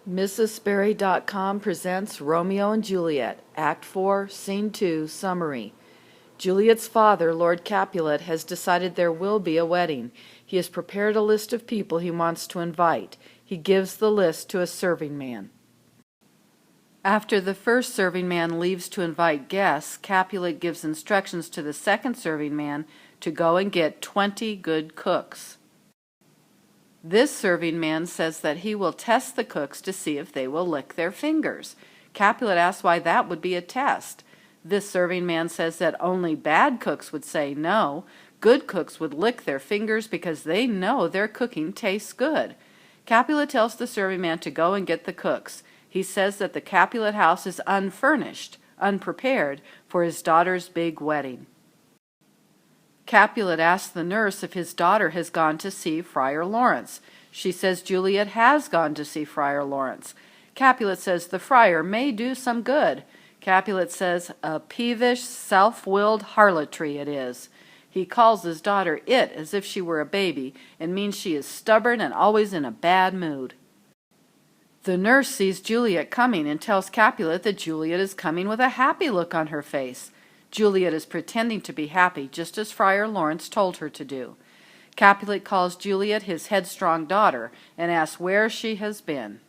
MrsSperry.com presents Romeo and Juliet, Act 4, Scene 2, Summary. Juliet's father, Lord Capulet, has decided there will be a wedding. He has prepared a list of people he wants to invite. He gives the list to a serving man. After the first serving man leaves to invite guests, Capulet gives instructions to the second serving man to go and get 20 good cooks. This serving man says that he will test the cooks to see if they will lick their fingers. Capulet asks why that would be a test. This serving man says that only bad cooks would say no. Good cooks would lick their fingers because they know their cooking tastes good. Capulet tells the serving man to go and get the cooks. He says that the Capulet house is unfurnished, unprepared for his daughter's big wedding. Capulet asks the nurse if his daughter has gone to see Friar Laurence. She says Juliet has gone to see Friar Laurence. Capulet says the friar may do some good. Capulet says a peevish, self-willed harlotry it is. He calls his daughter it as if she were a baby, and means she is stubborn and always in a bad mood. The nurse sees Juliet coming and tells Capulet that Juliet is coming with a happy look on her face. Juliet is pretending to be happy, just as Friar Laurence told her to do. Capulet calls Juliet his headstrong daughter and asks where she has been.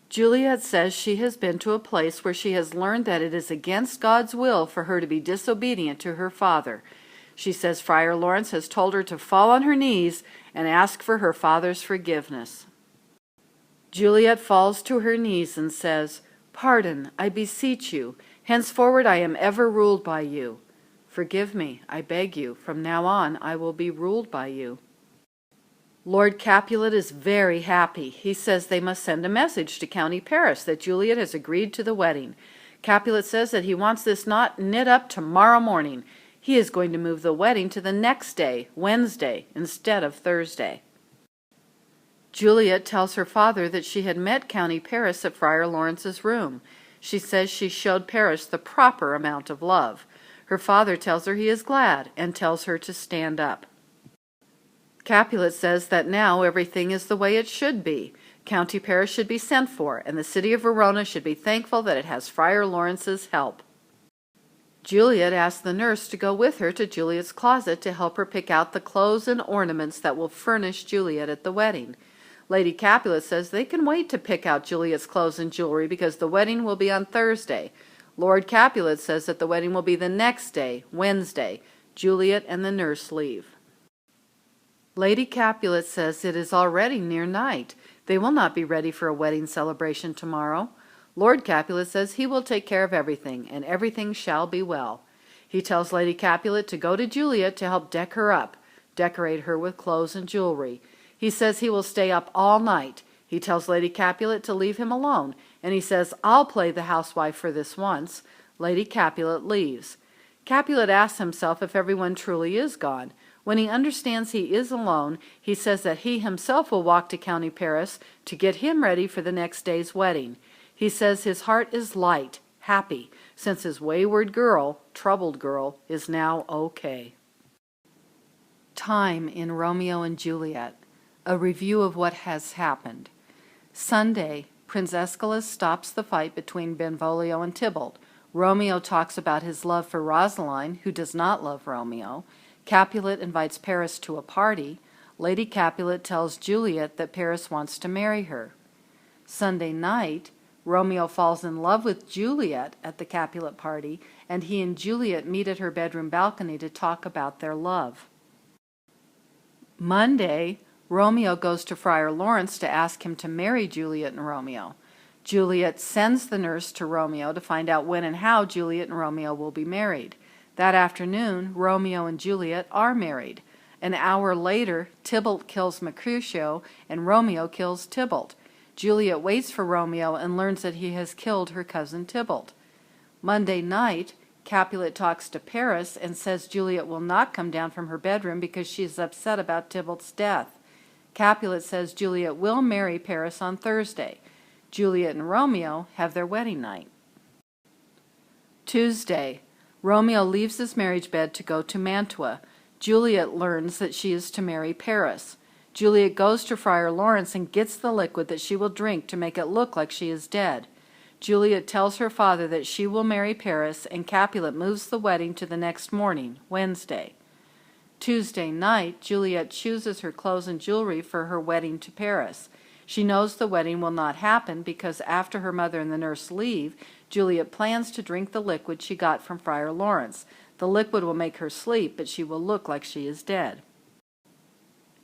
Juliet says she has been to a place where she has learned that it is against God's will for her to be disobedient to her father. She says Friar Laurence has told her to fall on her knees and ask for her father's forgiveness. Juliet falls to her knees and says, "Pardon, I beseech you. Henceforward I am ever ruled by you. Forgive me, I beg you. From now on I will be ruled by you." Lord Capulet is very happy. He says they must send a message to County Paris that Juliet has agreed to the wedding. Capulet says that he wants this knot knit up tomorrow morning. He is going to move the wedding to the next day, Wednesday, instead of Thursday. Juliet tells her father that she had met County Paris at Friar Laurence's room. She says she showed Paris the proper amount of love. Her father tells her he is glad and tells her to stand up. Capulet says that now everything is the way it should be. County Paris should be sent for, and the city of Verona should be thankful that it has Friar Laurence's help. Juliet asks the nurse to go with her to Juliet's closet to help her pick out the clothes and ornaments that will furnish Juliet at the wedding. Lady Capulet says they can wait to pick out Juliet's clothes and jewelry because the wedding will be on Thursday. Lord Capulet says that the wedding will be the next day, Wednesday. Juliet and the nurse leave. Lady Capulet says it is already near night. They will not be ready for a wedding celebration tomorrow. Lord Capulet says he will take care of everything, and everything shall be well. He tells Lady Capulet to go to Juliet to help deck her up, decorate her with clothes and jewelry. He says he will stay up all night. He tells Lady Capulet to leave him alone, and he says, "I'll play the housewife for this once." Lady Capulet leaves. Capulet asks himself if everyone truly is gone. When he understands he is alone, he says that he himself will walk to County Paris to get him ready for the next day's wedding. He says his heart is light, happy, since his wayward girl, troubled girl, is now okay. Time in Romeo and Juliet. A review of what has happened. Sunday, Prince Aeschylus stops the fight between Benvolio and Tybalt. Romeo talks about his love for Rosaline, who does not love Romeo. Capulet invites Paris to a party. Lady Capulet tells Juliet that Paris wants to marry her. Sunday night, Romeo falls in love with Juliet at the Capulet party, and he and Juliet meet at her bedroom balcony to talk about their love. Monday, Romeo goes to Friar Laurence to ask him to marry Juliet and Romeo. Juliet sends the nurse to Romeo to find out when and how Juliet and Romeo will be married. That afternoon, Romeo and Juliet are married. An hour later, Tybalt kills Mercutio and Romeo kills Tybalt. Juliet waits for Romeo and learns that he has killed her cousin Tybalt. Monday night, Capulet talks to Paris and says Juliet will not come down from her bedroom because she is upset about Tybalt's death. Capulet says Juliet will marry Paris on Thursday. Juliet and Romeo have their wedding night. Tuesday, Romeo leaves his marriage bed to go to Mantua. Juliet learns that she is to marry Paris. Juliet goes to Friar Laurence and gets the liquid that she will drink to make it look like she is dead. Juliet tells her father that she will marry Paris, and Capulet moves the wedding to the next morning, Wednesday. Tuesday night, Juliet chooses her clothes and jewelry for her wedding to Paris. She knows the wedding will not happen because after her mother and the nurse leave, Juliet plans to drink the liquid she got from Friar Laurence. The liquid will make her sleep, but she will look like she is dead.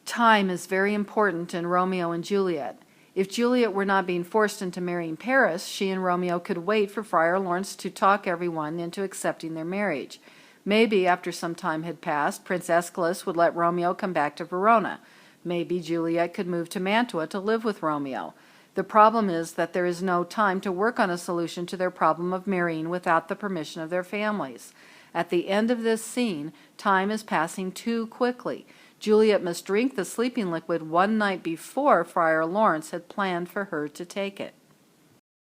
Time is very important in Romeo and Juliet. If Juliet were not being forced into marrying Paris, she and Romeo could wait for Friar Laurence to talk everyone into accepting their marriage. Maybe after some time had passed, Prince Aeschylus would let Romeo come back to Verona. Maybe Juliet could move to Mantua to live with Romeo. The problem is that there is no time to work on a solution to their problem of marrying without the permission of their families. At the end of this scene, time is passing too quickly. Juliet must drink the sleeping liquid one night before Friar Laurence had planned for her to take it.